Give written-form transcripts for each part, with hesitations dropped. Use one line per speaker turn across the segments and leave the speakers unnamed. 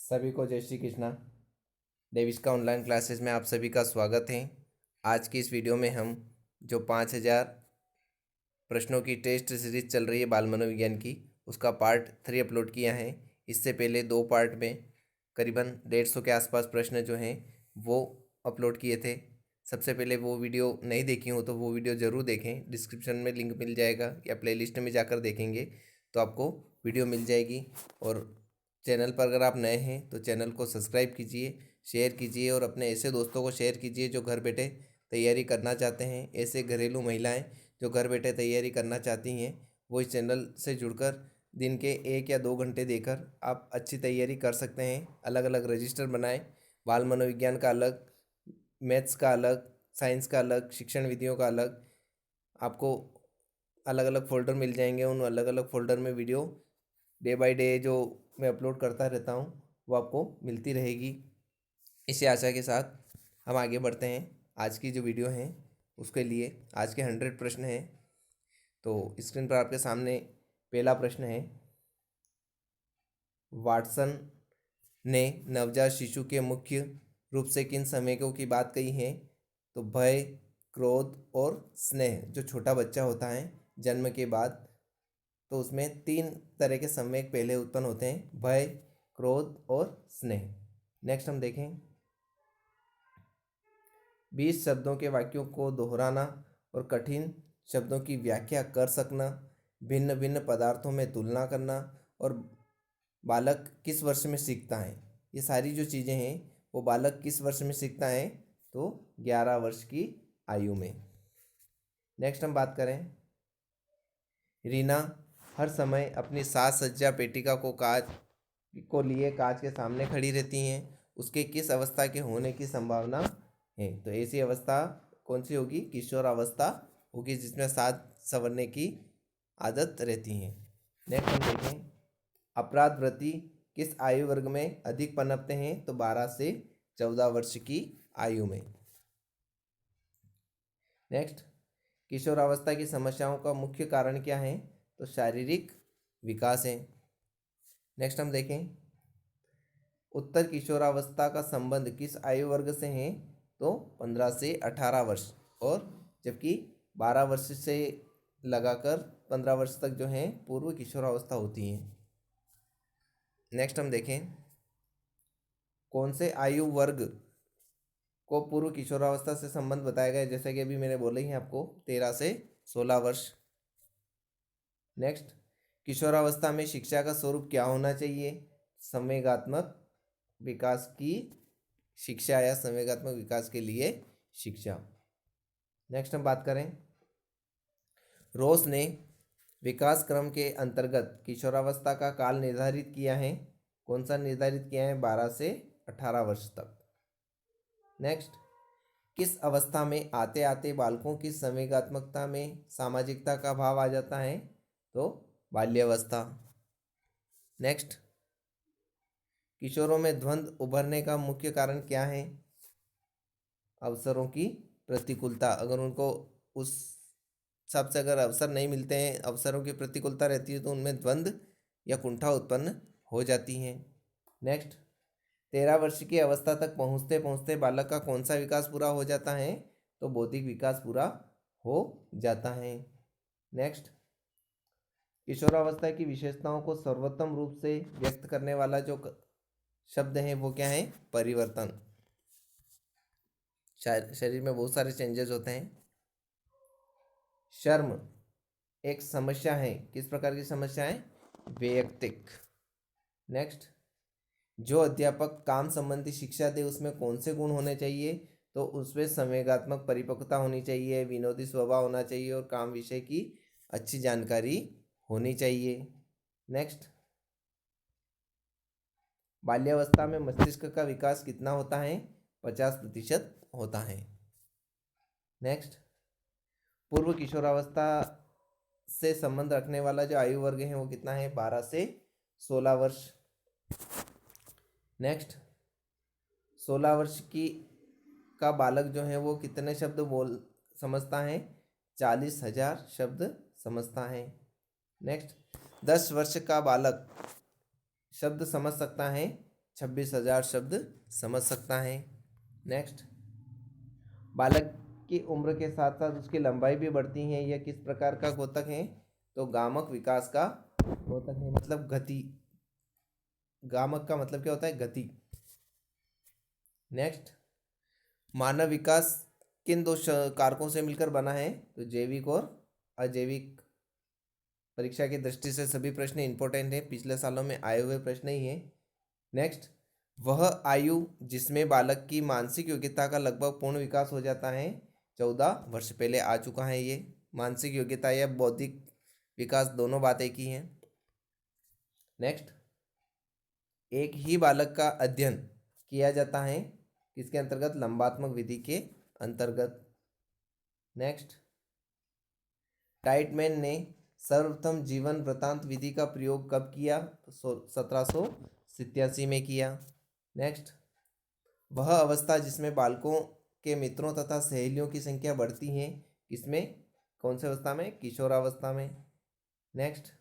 सभी को जय श्री कृष्णा। डेविस का ऑनलाइन क्लासेस में आप सभी का स्वागत है। आज की इस वीडियो में हम जो 5000 प्रश्नों की टेस्ट सीरीज चल रही है बाल मनोविज्ञान की, उसका पार्ट 3 अपलोड किया है। इससे पहले 2 पार्ट में करीबन 150 के आसपास प्रश्न जो हैं वो अपलोड किए थे। सबसे पहले वो वीडियो नहीं देखी हो तो वो वीडियो ज़रूर देखें, डिस्क्रिप्शन में लिंक मिल जाएगा या प्लेलिस्ट में जाकर देखेंगे तो आपको वीडियो मिल जाएगी। और चैनल पर अगर आप नए हैं तो चैनल को सब्सक्राइब कीजिए, शेयर कीजिए और अपने ऐसे दोस्तों को शेयर कीजिए जो घर बैठे तैयारी करना चाहते हैं। ऐसे घरेलू महिलाएं जो घर बैठे तैयारी करना चाहती हैं वो इस चैनल से जुड़कर दिन के 1 या 2 घंटे देकर आप अच्छी तैयारी कर सकते हैं। अलग अलग रजिस्टर बनाएं, बाल मनोविज्ञान का अलग, मैथ्स का अलग, साइंस का अलग, शिक्षण विधियों का अलग। आपको अलग अलग फ़ोल्डर मिल जाएंगे। उन अलग अलग फ़ोल्डर में वीडियो डे बाय डे जो मैं अपलोड करता रहता हूँ वो आपको मिलती रहेगी। इसी आशा के साथ हम आगे बढ़ते हैं। आज की जो वीडियो है उसके लिए आज के 100 प्रश्न हैं। तो स्क्रीन पर आपके सामने पहला प्रश्न है, वाटसन ने नवजात शिशु के मुख्य रूप से किन संवेगों की बात कही है? तो भय, क्रोध और स्नेह। जो छोटा बच्चा होता है जन्म के बाद तो उसमें 3 तरह के संवेग पहले उत्पन्न होते हैं, भय, क्रोध और स्नेह। नेक्स्ट हम देखें, 20 शब्दों के वाक्यों को दोहराना और कठिन शब्दों की व्याख्या कर सकना, भिन्न भिन्न पदार्थों में तुलना करना और बालक किस वर्ष में सीखता है। ये सारी जो चीज़ें हैं वो बालक किस वर्ष में सीखता है? तो 11 वर्ष की आयु में। नेक्स्ट हम बात करें, रीना हर समय अपनी साज सज्जा पेटिका को लिए कांच के सामने खड़ी रहती हैं। उसके किस अवस्था के होने की संभावना है? तो ऐसी अवस्था कौन सी होगी? किशोरावस्था होगी, जिसमें साज संवरने की आदत रहती है। नेक्स्ट हम देखें, अपराध वृत्ति किस आयु वर्ग में अधिक पनपते हैं? तो 12 से 14 वर्ष की आयु में। नेक्स्ट, किशोरावस्था की समस्याओं का मुख्य कारण क्या है? तो शारीरिक विकास है। नेक्स्ट हम देखें, उत्तर किशोरावस्था का संबंध किस आयु वर्ग से है? तो 15 से 18 वर्ष, और जबकि 12 वर्ष से लगाकर 15 वर्ष तक जो है पूर्व किशोरावस्था होती है। नेक्स्ट हम देखें, कौन से आयु वर्ग को पूर्व किशोरावस्था से संबंध बताया गया है? जैसे कि अभी मैंने बोला ही है आपको, 13 से 16 वर्ष। नेक्स्ट, किशोरावस्था में शिक्षा का स्वरूप क्या होना चाहिए? संवेगात्मक विकास की शिक्षा या संवेगात्मक विकास के लिए शिक्षा। नेक्स्ट हम बात करें, रोस ने विकास क्रम के अंतर्गत किशोरावस्था का काल निर्धारित किया है। कौन सा निर्धारित किया है? 12 से 18 वर्ष तक। नेक्स्ट, किस अवस्था में आते आते बालकों की संवेगात्मकता में सामाजिकता का भाव आ जाता है? तो बाल्यावस्था। नेक्स्ट, किशोरों में द्वंद्व उभरने का मुख्य कारण क्या है? अवसरों की प्रतिकूलता। अगर उनको उस हिसाब से अगर अवसर नहीं मिलते हैं, अवसरों की प्रतिकूलता रहती है, तो उनमें द्वंद्व या कुंठा उत्पन्न हो जाती है। नेक्स्ट, 13 वर्ष की अवस्था तक पहुँचते पहुँचते बालक का कौन सा विकास पूरा हो जाता है? तो बौद्धिक विकास पूरा हो जाता है। नेक्स्ट, किशोरावस्था की विशेषताओं को सर्वोत्तम रूप से व्यक्त करने वाला जो शब्द है वो क्या है? परिवर्तन। शरीर में बहुत सारे चेंजेस होते हैं। शर्म एक समस्या है, किस प्रकार की समस्या है? वैयक्तिक। नेक्स्ट, जो अध्यापक काम संबंधी शिक्षा दे उसमें कौन से गुण होने चाहिए? तो उसमें संवेगात्मक परिपक्वता होनी चाहिए, विनोदी स्वभाव होना चाहिए और काम विषय की अच्छी जानकारी होनी चाहिए। नेक्स्ट, बाल्यावस्था में मस्तिष्क का विकास कितना होता है? 50% होता है। नेक्स्ट, पूर्व किशोरावस्था से संबंध रखने वाला जो आयु वर्ग है वो कितना है? 12 से 16 वर्ष। नेक्स्ट, 16 वर्ष की का बालक जो है वो कितने शब्द बोल समझता है? 40,000 शब्द समझता है। नेक्स्ट, 10 वर्ष का बालक शब्द समझ सकता है 26,000 शब्द समझ सकता है। नेक्स्ट, बालक की उम्र के साथ साथ उसकी लंबाई भी बढ़ती है। यह किस प्रकार का घोतक है? तो गामक विकास का घोतक है, मतलब गति। गामक का मतलब क्या होता है? गति। नेक्स्ट, मानव विकास किन दो कारकों से मिलकर बना है? तो जैविक और अजैविक। परीक्षा की दृष्टि से सभी प्रश्न इंपॉर्टेंट हैं, पिछले सालों में आए हुए प्रश्न ही हैं। नेक्स्ट, वह आयु जिसमें बालक की मानसिक योग्यता का लगभग पूर्ण विकास हो जाता है 14 वर्ष। पहले आ चुका है ये। मानसिक योग्यता या बौद्धिक विकास दोनों बात एक ही हैं। नेक्स्ट, एक ही बालक का अध्ययन किया जाता है किसके अंतर्गत? लंबात्मक विधि के अंतर्गत। नेक्स्ट, टाइटमैन ने सर्वप्रथम जीवन वृत्तांत विधि का प्रयोग कब किया? तो 1787 में किया। नेक्स्ट, वह अवस्था जिसमें बालकों के मित्रों तथा सहेलियों की संख्या बढ़ती है किसमें? कौन सी अवस्था में? किशोरावस्था में। नेक्स्ट,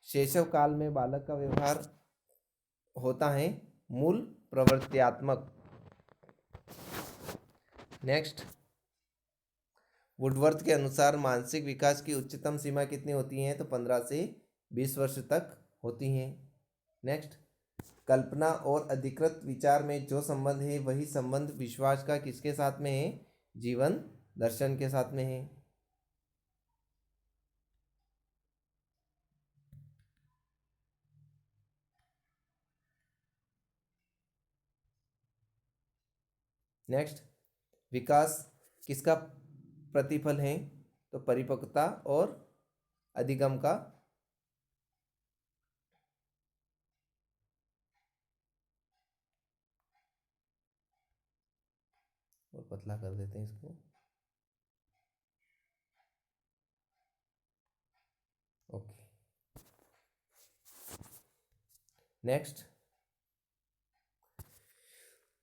शैशव काल में बालक का व्यवहार होता है मूल प्रवृत्त्यात्मक। नेक्स्ट, वुडवर्थ के अनुसार मानसिक विकास की उच्चतम सीमा कितनी होती है? तो 15 से 20 वर्ष तक होती हैं। नेक्स्ट, कल्पना और अधिकृत विचार में जो संबंध है वही संबंध विश्वास का किसके साथ में है? जीवन दर्शन के साथ में है। नेक्स्ट, विकास किसका प्रतिफल है? तो परिपक्वता और अधिगम का। और पतला कर देते हैं इसको। ओके। नेक्स्ट,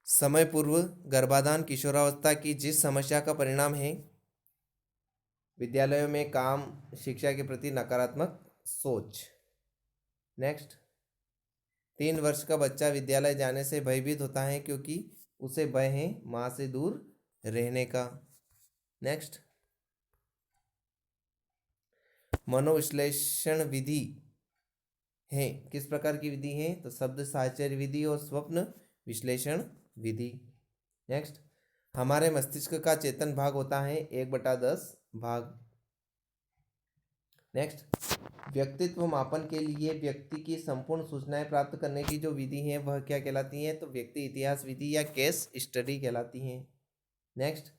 समय पूर्व गर्भाधान किशोरावस्था की जिस समस्या का परिणाम है, विद्यालयों में काम, शिक्षा के प्रति नकारात्मक सोच। नेक्स्ट, 3 वर्ष का बच्चा विद्यालय जाने से भयभीत होता है क्योंकि उसे भय है माँ से दूर रहने का। नेक्स्ट, मनोविश्लेषण विधि है किस प्रकार की विधि है? तो शब्द साहचर्य विधि और स्वप्न विश्लेषण विधि। नेक्स्ट, हमारे मस्तिष्क का चेतन भाग होता है 1/10 भाग। नेक्स्ट, व्यक्तित्व मापन के लिए व्यक्ति की संपूर्ण सूचनाएं प्राप्त करने की जो विधि है वह क्या कहलाती है? तो व्यक्ति इतिहास विधि या केस स्टडी कहलाती है। नेक्स्ट,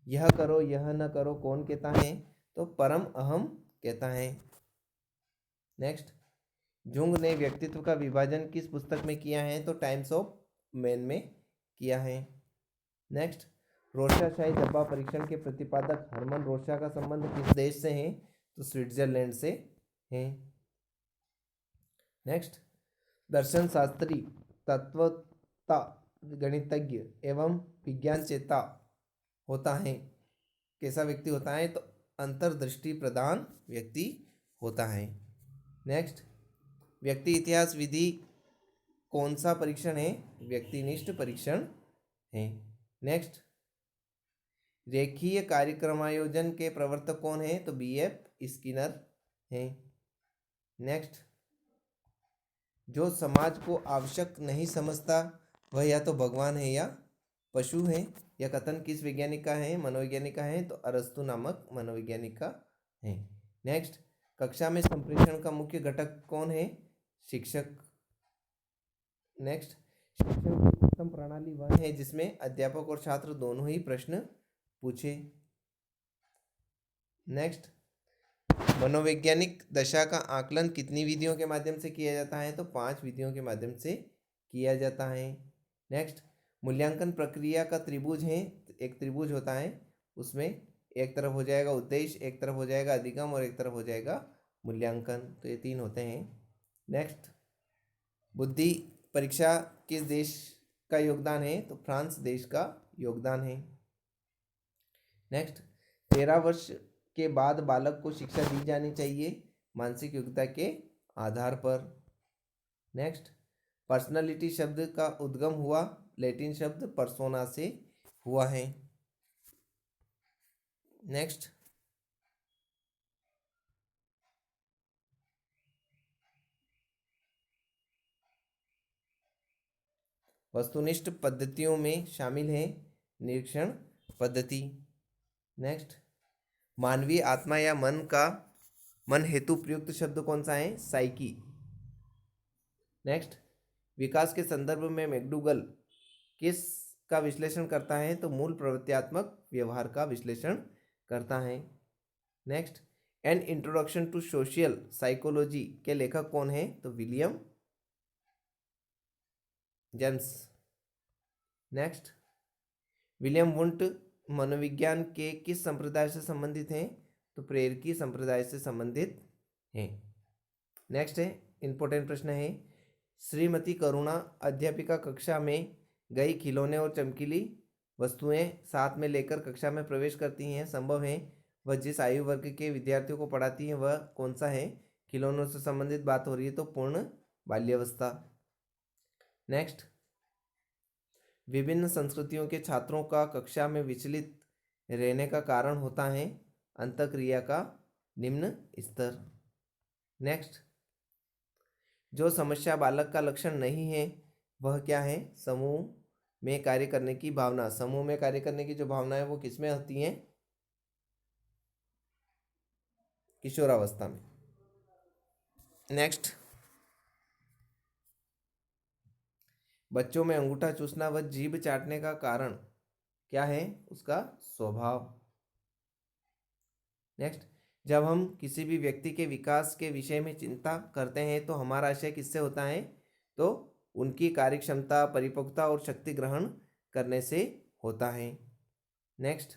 यह करो यह न करो कौन कहता है? तो परम अहम कहता है। नेक्स्ट, जुंग ने व्यक्तित्व का विभाजन किस पुस्तक में किया है? तो टाइम्स ऑफ मैन में किया है। नेक्स्ट, रोरशाही धब्बा परीक्षण के प्रतिपादक हरमन रोरशा का संबंध किस देश से है? तो स्विट्जरलैंड से है। नेक्स्ट, दर्शन शास्त्री, तत्वता गणितज्ञ एवं विज्ञान चेता होता है कैसा व्यक्ति होता है? तो अंतर्दृष्टि प्रदान व्यक्ति होता है। नेक्स्ट, व्यक्ति इतिहास विधि कौन सा परीक्षण है? व्यक्तिनिष्ठ परीक्षण है। नेक्स्ट, रेखीय कार्यक्रमायोजन के प्रवर्तक कौन है? तो BF स्किनर हैं। नेक्स्ट, जो समाज को आवश्यक नहीं समझता वह या तो भगवान है या पशु है। यह कथन किस वैज्ञानिक का है? मनोवैज्ञानिक का है। तो अरस्तु नामक मनोवैज्ञानिक का है। नेक्स्ट, कक्षा में संप्रेषण का मुख्य घटक कौन है? शिक्षक। नेक्स्ट, शिक्षण की उत्तम प्रणाली वह है जिसमें अध्यापक और छात्र दोनों ही प्रश्न पूछे। नेक्स्ट, मनोवैज्ञानिक दशा का आकलन कितनी विधियों के माध्यम से किया जाता है? तो 5 विधियों के माध्यम से किया जाता है। नेक्स्ट, मूल्यांकन प्रक्रिया का त्रिभुज है। एक त्रिभुज होता है, उसमें एक तरफ हो जाएगा उद्देश्य, एक तरफ हो जाएगा अधिगम और एक तरफ हो जाएगा मूल्यांकन। तो ये 3 होते हैं। नेक्स्ट, बुद्धि परीक्षा किस देश का योगदान है? तो फ्रांस देश का योगदान है। नेक्स्ट, 13 वर्ष के बाद बालक को शिक्षा दी जानी चाहिए मानसिक योग्यता के आधार पर। नेक्स्ट, पर्सनालिटी शब्द का उद्गम हुआ लैटिन शब्द पर्सोना से हुआ है। नेक्स्ट, वस्तुनिष्ठ पद्धतियों में शामिल है निरीक्षण पद्धति। नेक्स्ट, मानवीय आत्मा या मन हेतु प्रयुक्त शब्द कौन सा है? साइकी। नेक्स्ट, विकास के संदर्भ में मैकडूगल किस का विश्लेषण करता है? तो मूल प्रवृत्त्यात्मक व्यवहार का विश्लेषण करता है। Next, an introduction to social psychology के लेखक कौन है? तो William James. Next, William Wundt मनोविज्ञान के किस संप्रदाय से संबंधित हैं? तो प्रेरकी संप्रदाय से संबंधित हैं। नेक्स्ट है इंपॉर्टेंट प्रश्न है, श्रीमती करुणा अध्यापिका कक्षा में गई खिलौने और चमकीली वस्तुएं साथ में लेकर कक्षा में प्रवेश करती हैं। संभव है वह जिस आयु वर्ग के विद्यार्थियों को पढ़ाती है वह कौन सा है? खिलौनों से संबंधित बात हो रही है तो पूर्ण बाल्यावस्था। नेक्स्ट, विभिन्न संस्कृतियों के छात्रों का कक्षा में विचलित रहने का कारण होता है अंतःक्रिया का निम्न स्तर। नेक्स्ट, जो समस्या बालक का लक्षण नहीं है वह क्या है? समूह में कार्य करने की भावना। समूह में कार्य करने की जो भावना है वो किसमें होती है? किशोरावस्था में। नेक्स्ट, बच्चों में अंगूठा चूसना व जीभ चाटने का कारण क्या है? उसका स्वभाव। नेक्स्ट, जब हम किसी भी व्यक्ति के विकास के विषय में चिंता करते हैं तो हमारा आशय किससे होता है? तो उनकी कार्यक्षमता, परिपक्वता और शक्ति ग्रहण करने से होता है। नेक्स्ट,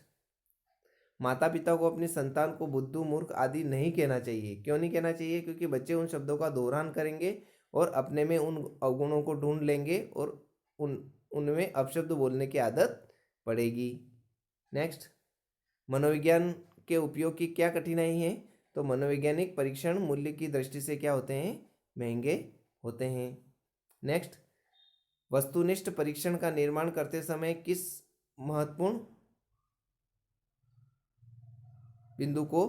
माता पिता को अपनी संतान को बुद्धू, मूर्ख आदि नहीं कहना चाहिए। क्यों नहीं कहना चाहिए? क्योंकि बच्चे उन शब्दों का दोहरान करेंगे और अपने में उन अवगुणों को ढूंढ लेंगे और उनमें अपशब्द बोलने की आदत पड़ेगी। नेक्स्ट, मनोविज्ञान के उपयोग की क्या कठिनाई है? तो मनोवैज्ञानिक परीक्षण मूल्य की दृष्टि से क्या होते हैं? महंगे होते हैं। नेक्स्ट, वस्तुनिष्ठ परीक्षण का निर्माण करते समय किस महत्वपूर्ण बिंदु को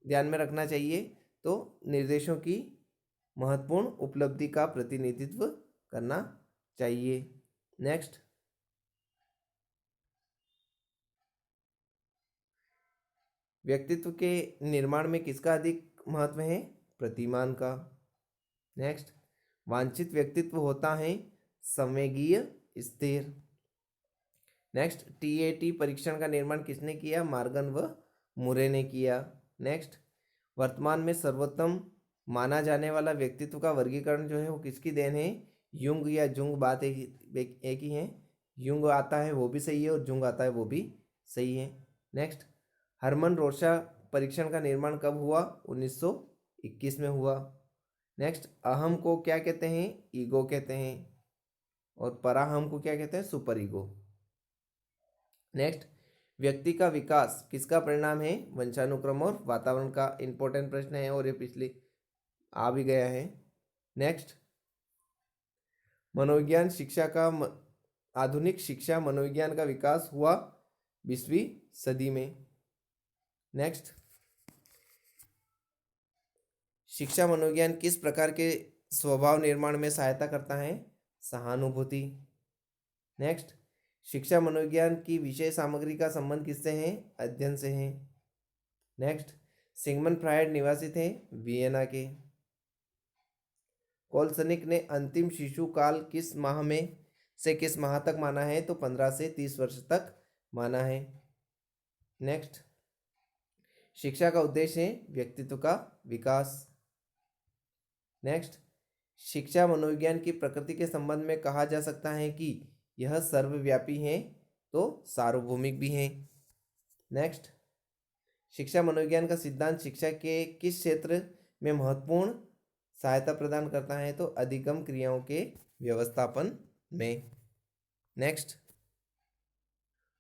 ध्यान में रखना चाहिए? तो निर्देशों की महत्वपूर्ण उपलब्धि का प्रतिनिधित्व करना चाहिए। नेक्स्ट, व्यक्तित्व के निर्माण में किसका अधिक महत्व है? प्रतिमान का। नेक्स्ट, वांछित व्यक्तित्व होता है संवेगीय स्थिर। नेक्स्ट, टीएटी परीक्षण का निर्माण किसने किया? मार्गन व मुरे ने किया। नेक्स्ट, वर्तमान में सर्वोत्तम माना जाने वाला व्यक्तित्व का वर्गीकरण जो है वो किसकी देन है? युंग या जुंग, बात एक ही है। युंग आता है वो भी सही है और जुंग आता है वो भी सही है। नेक्स्ट, हरमन रोशा परीक्षण का निर्माण कब हुआ? 1921 में हुआ। नेक्स्ट, अहम को क्या कहते हैं? ईगो कहते हैं। और पराहम को क्या कहते हैं? Super ego. नेक्स्ट, व्यक्ति का विकास किसका परिणाम है? वंशानुक्रम और वातावरण का। इंपॉर्टेंट प्रश्न है और ये पिछले आ भी गया है। नेक्स्ट, मनोविज्ञान शिक्षा का आधुनिक शिक्षा मनोविज्ञान का विकास हुआ 20वीं सदी में। नेक्स्ट, शिक्षा मनोविज्ञान किस प्रकार के स्वभाव निर्माण में सहायता करता है? सहानुभूति। नेक्स्ट, शिक्षा मनोविज्ञान की विषय सामग्री का संबंध किससे है? अध्ययन से है। नेक्स्ट, सिगमंड फ्रायड निवासी थे वियना के। कोलसनिक ने अंतिम शिशु काल किस माह में से किस माह तक माना है? तो 15 से 30 वर्ष तक माना है। नेक्स्ट, शिक्षा का उद्देश्य है व्यक्तित्व का विकास। नेक्स्ट, शिक्षा मनोविज्ञान की प्रकृति के संबंध में कहा जा सकता है कि यह सर्वव्यापी है तो सार्वभौमिक भी है। नेक्स्ट, शिक्षा मनोविज्ञान का सिद्धांत शिक्षा के किस क्षेत्र में महत्वपूर्ण सहायता प्रदान करता है? तो अधिगम क्रियाओं के व्यवस्थापन में। नेक्स्ट,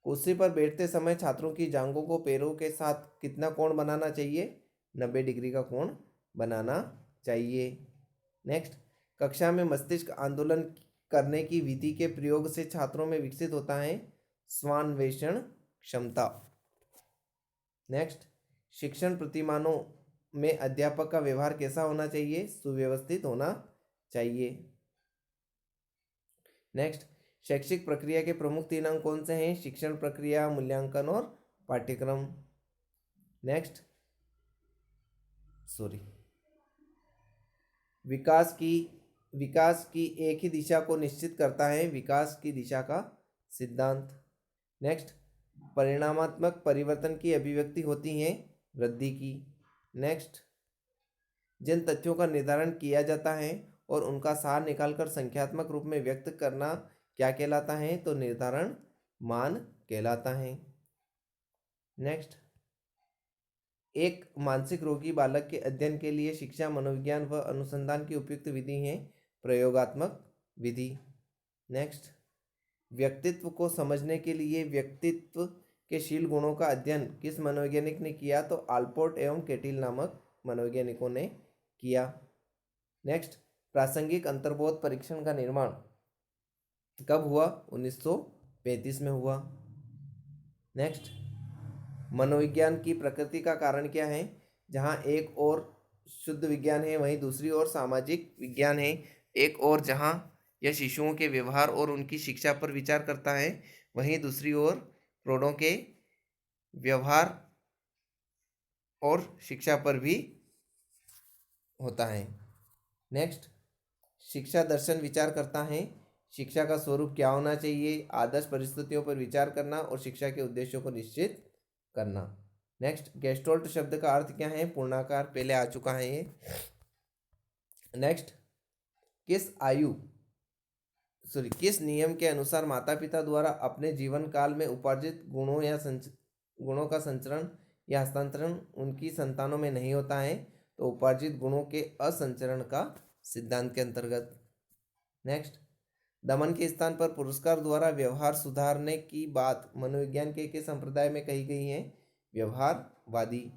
कुर्सी पर बैठते समय छात्रों की जांघों को पैरों के साथ कितना कोण बनाना चाहिए? 90 डिग्री का कोण बनाना चाहिए। नेक्स्ट, कक्षा में मस्तिष्क आंदोलन करने की विधि के प्रयोग से छात्रों में विकसित होता है स्वान्वेषण क्षमता। नेक्स्ट, शिक्षण प्रतिमानों में अध्यापक का व्यवहार कैसा होना चाहिए? सुव्यवस्थित होना चाहिए। नेक्स्ट, शैक्षिक प्रक्रिया के प्रमुख 3 अंग कौन से हैं? शिक्षण प्रक्रिया, मूल्यांकन और पाठ्यक्रम। नेक्स्ट, विकास की एक ही दिशा को निश्चित करता है विकास की दिशा का सिद्धांत। नेक्स्ट, परिणामात्मक परिवर्तन की अभिव्यक्ति होती है वृद्धि की। नेक्स्ट, जिन तथ्यों का निर्धारण किया जाता है और उनका सार निकालकर संख्यात्मक रूप में व्यक्त करना क्या कहलाता है? तो निर्धारण मान कहलाता है। नेक्स्ट, एक मानसिक रोगी बालक के अध्ययन के लिए शिक्षा, मनोविज्ञान व अनुसंधान की उपयुक्त विधि है प्रयोगात्मक विधि। नेक्स्ट, व्यक्तित्व को समझने के लिए व्यक्तित्व के शील गुणों का अध्ययन किस मनोवैज्ञानिक ने किया? तो आल्पोर्ट एवं केटिल नामक मनोवैज्ञानिकों ने किया। नेक्स्ट, प्रासंगिक अंतर्बोध परीक्षण का निर्माण कब हुआ? 1935 में हुआ। नेक्स्ट, मनोविज्ञान की प्रकृति का कारण क्या है? जहाँ एक और शुद्ध विज्ञान है वहीं दूसरी ओर सामाजिक विज्ञान है। एक और जहाँ यह शिशुओं के व्यवहार और उनकी शिक्षा पर विचार करता है वहीं दूसरी ओर प्रौढ़ों के व्यवहार और शिक्षा पर भी होता है। नेक्स्ट, शिक्षा दर्शन विचार करता है शिक्षा का स्वरूप क्या होना चाहिए, आदर्श परिस्थितियों पर विचार करना और शिक्षा के उद्देश्यों को निश्चित करना। नेक्स्ट, गेस्टोल्ट शब्द का अर्थ क्या है? पूर्णाकार, पहले आ चुका है ये। नेक्स्ट, किस नियम के अनुसार माता पिता द्वारा अपने जीवन काल में उपार्जित गुणों का संचरण या हस्तांतरण उनकी संतानों में नहीं होता है? तो उपार्जित गुणों के असंचरण का सिद्धांत के अंतर्गत। नेक्स्ट, दमन के स्थान पर पुरस्कार द्वारा व्यवहार सुधारने की बात मनोविज्ञान के संप्रदाय में कही गई है? व्यवहारवादी।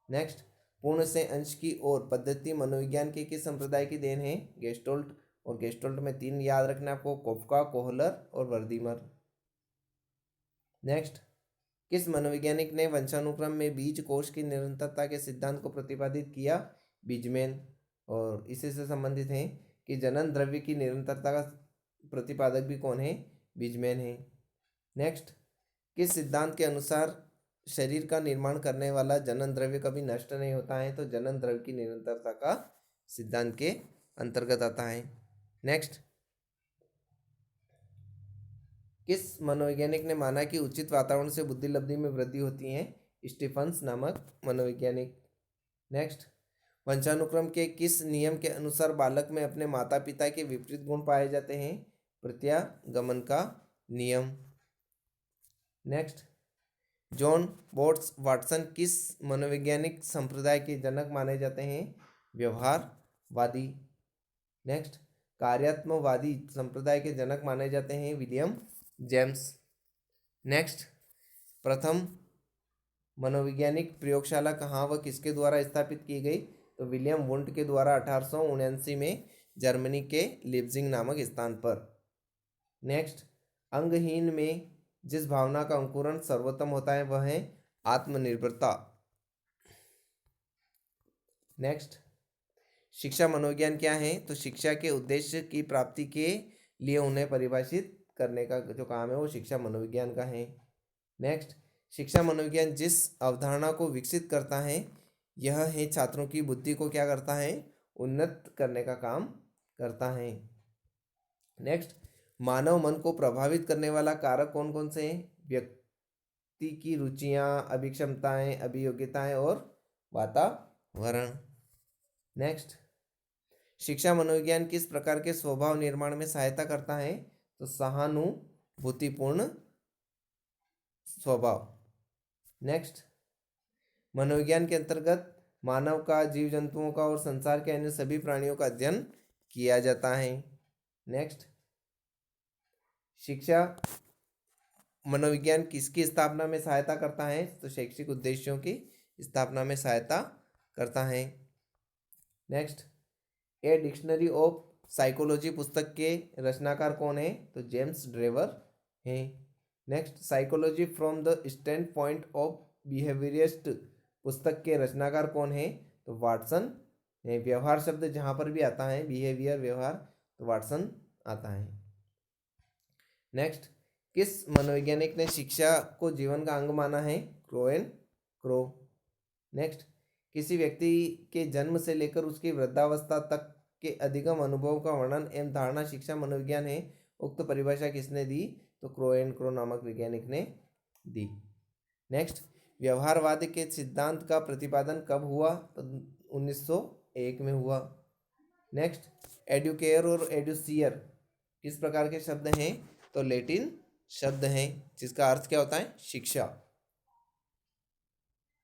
नेक्स्ट, पूर्ण से अंश की ओर पद्धति मनोविज्ञान के किस संप्रदाय की देन है? गेस्टोल्ट। और गेस्टोल्ट में 3 याद रखना आपको, कोफका, कोहलर और वर्दीमर। नेक्स्ट, किस मनोवैज्ञानिक ने वंशानुक्रम में बीज कोश की निरंतरता के सिद्धांत को प्रतिपादित किया? बीजमैन। और इसी से संबंधित हैं कि जनन द्रव्य की निरंतरता का प्रतिपादक भी कौन है? बीजमैन है। नेक्स्ट, किस सिद्धांत के अनुसार शरीर का निर्माण करने वाला जनन द्रव्य कभी नष्ट नहीं होता है? तो जनन द्रव्य की निरंतरता का सिद्धांत के अंतर्गत आता है। नेक्स्ट, किस मनोवैज्ञानिक ने माना कि उचित वातावरण से बुद्धि लब्धि में वृद्धि होती है? स्टीफन्स नामक मनोवैज्ञानिक। नेक्स्ट, वंशानुक्रम के किस नियम के अनुसार बालक में अपने माता पिता के विपरीत गुण पाए जाते हैं? प्रत्यागमन का नियम। नेक्स्ट, जॉन बोट्स वाटसन किस मनोवैज्ञानिक संप्रदाय के जनक माने जाते हैं? व्यवहारवादी। नेक्स्ट, कार्यात्मवादी संप्रदाय के जनक माने जाते हैं? William James. नेक्स्ट, प्रथम मनोवैज्ञानिक प्रयोगशाला कहाँ व किसके द्वारा स्थापित की गई? तो विलियम वुंट के द्वारा 1879 में जर्मनी के लिप्जिंग नामक स्थान पर। नेक्स्ट, अंगहीन में जिस भावना का अंकुरण सर्वोत्तम होता है वह है आत्मनिर्भरता। नेक्स्ट, शिक्षा मनोविज्ञान क्या है? तो शिक्षा के उद्देश्य की प्राप्ति के लिए उन्हें परिभाषित करने का जो काम है वो शिक्षा मनोविज्ञान का है। नेक्स्ट, शिक्षा मनोविज्ञान जिस अवधारणा को विकसित करता है यह है छात्रों की बुद्धि को क्या करता है? उन्नत करने का काम करता है। नेक्स्ट, मानव मन को प्रभावित करने वाला कारक कौन कौन से हैं? व्यक्ति की रुचियाँ, अभिक्षमताएं, अभियोग्यताएं और वातावरण। नेक्स्ट, शिक्षा मनोविज्ञान किस प्रकार के स्वभाव निर्माण में सहायता करता है? तो सहानुभूतिपूर्ण स्वभाव। नेक्स्ट, मनोविज्ञान के अंतर्गत मानव का, जीव जंतुओं का और संसार के अन्य सभी प्राणियों का अध्ययन किया जाता है। नेक्स्ट, शिक्षा मनोविज्ञान किसकी स्थापना में सहायता करता है? तो शैक्षिक उद्देश्यों की स्थापना में सहायता करता है। Next, a dictionary of psychology पुस्तक के रचनाकार कौन है? तो जेम्स ड्रेवर हैं। Next, psychology from the stand point of behaviourist पुस्तक के रचनाकार कौन है? तो वाटसन है। व्यवहार शब्द जहाँ पर भी आता है, बिहेवियर व्यवहार, तो वाटसन आता है। नेक्स्ट, किस मनोवैज्ञानिक ने शिक्षा को जीवन का अंग माना है? क्रोएन क्रो। नेक्स्ट, किसी व्यक्ति के जन्म से लेकर उसकी वृद्धावस्था तक के अधिगम अनुभव का वर्णन एवं धारणा शिक्षा मनोविज्ञान है। उक्त परिभाषा किसने दी? तो क्रोएन क्रो नामक वैज्ञानिक ने दी। नेक्स्ट, व्यवहारवाद के सिद्धांत का प्रतिपादन कब हुआ? तो 1901 में हुआ। नेक्स्ट, एडुकेयर और एडुसियर किस प्रकार के शब्द हैं? तो लैटिन शब्द हैं जिसका अर्थ क्या होता है? शिक्षा।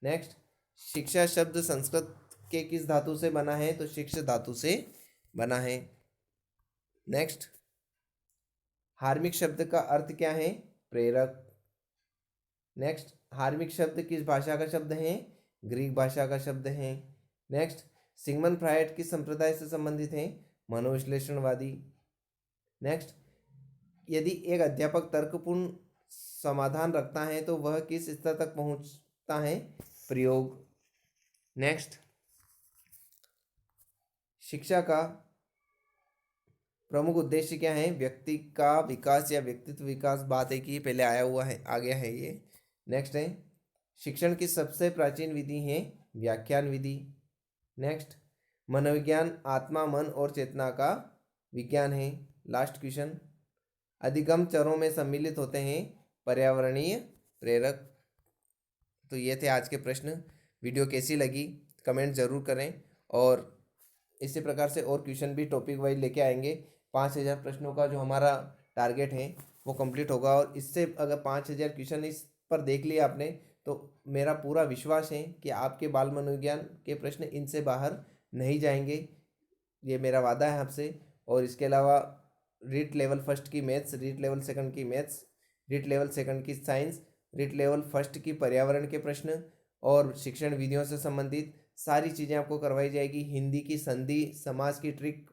नेक्स्ट, शिक्षा शब्द संस्कृत के किस धातु से बना है? तो शिक्ष धातु से बना है। नेक्स्ट, हार्मिक शब्द का अर्थ क्या है? प्रेरक। नेक्स्ट, हार्मिक शब्द किस भाषा का शब्द है? ग्रीक भाषा का शब्द है। नेक्स्ट, सिगमंड फ्रायड किस संप्रदाय से संबंधित हैं? मनोविश्लेषणवादी। नेक्स्ट, यदि एक अध्यापक तर्कपूर्ण समाधान रखता है तो वह किस स्तर तक पहुंचता है? प्रयोग। नेक्स्ट, शिक्षा का प्रमुख उद्देश्य क्या है? व्यक्ति का विकास या व्यक्तित्व विकास। बात है कि ये पहले आया हुआ है, आ गया है ये। नेक्स्ट है, शिक्षण की सबसे प्राचीन विधि है व्याख्यान विधि। नेक्स्ट, मनोविज्ञान आत्मा, मन और चेतना का विज्ञान है। लास्ट क्वेश्चन, अधिगम चरों में सम्मिलित होते हैं पर्यावरणीय प्रेरक। तो ये थे आज के प्रश्न। वीडियो कैसी लगी कमेंट ज़रूर करें, और इसी प्रकार से और क्वेश्चन भी टॉपिक वाइज लेके आएंगे। 5000 प्रश्नों का जो हमारा टारगेट है वो कंप्लीट होगा, और इससे अगर 5000 क्वेश्चन इस पर देख लिया आपने तो मेरा पूरा विश्वास है कि आपके बाल मनोविज्ञान के प्रश्न इनसे बाहर नहीं जाएंगे। ये मेरा वादा है आपसे। और इसके अलावा रीट लेवल फर्स्ट की मैथ्स, रीट लेवल सेकंड की मैथ्स, रीट लेवल सेकंड की साइंस, रीट लेवल फर्स्ट की पर्यावरण के प्रश्न और शिक्षण विधियों से संबंधित सारी चीज़ें आपको करवाई जाएगी। हिंदी की संधि समास की ट्रिक,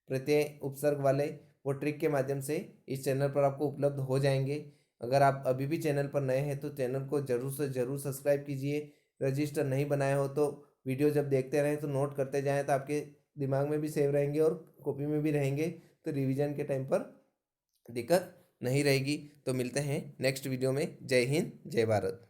प्रत्यय उपसर्ग वाले वो ट्रिक के माध्यम से इस चैनल पर आपको उपलब्ध हो जाएंगे। अगर आप अभी भी चैनल पर नए हैं तो चैनल को ज़रूर से ज़रूर सब्सक्राइब कीजिए। रजिस्टर नहीं बनाया हो तो वीडियो जब देखते रहें तो नोट करते जाएँ, तो आपके दिमाग में भी सेव रहेंगे और कॉपी में भी रहेंगे, तो रिवीजन के टाइम पर दिक्कत नहीं रहेगी। तो मिलते हैं नेक्स्ट वीडियो में। जय हिंद, जय भारत।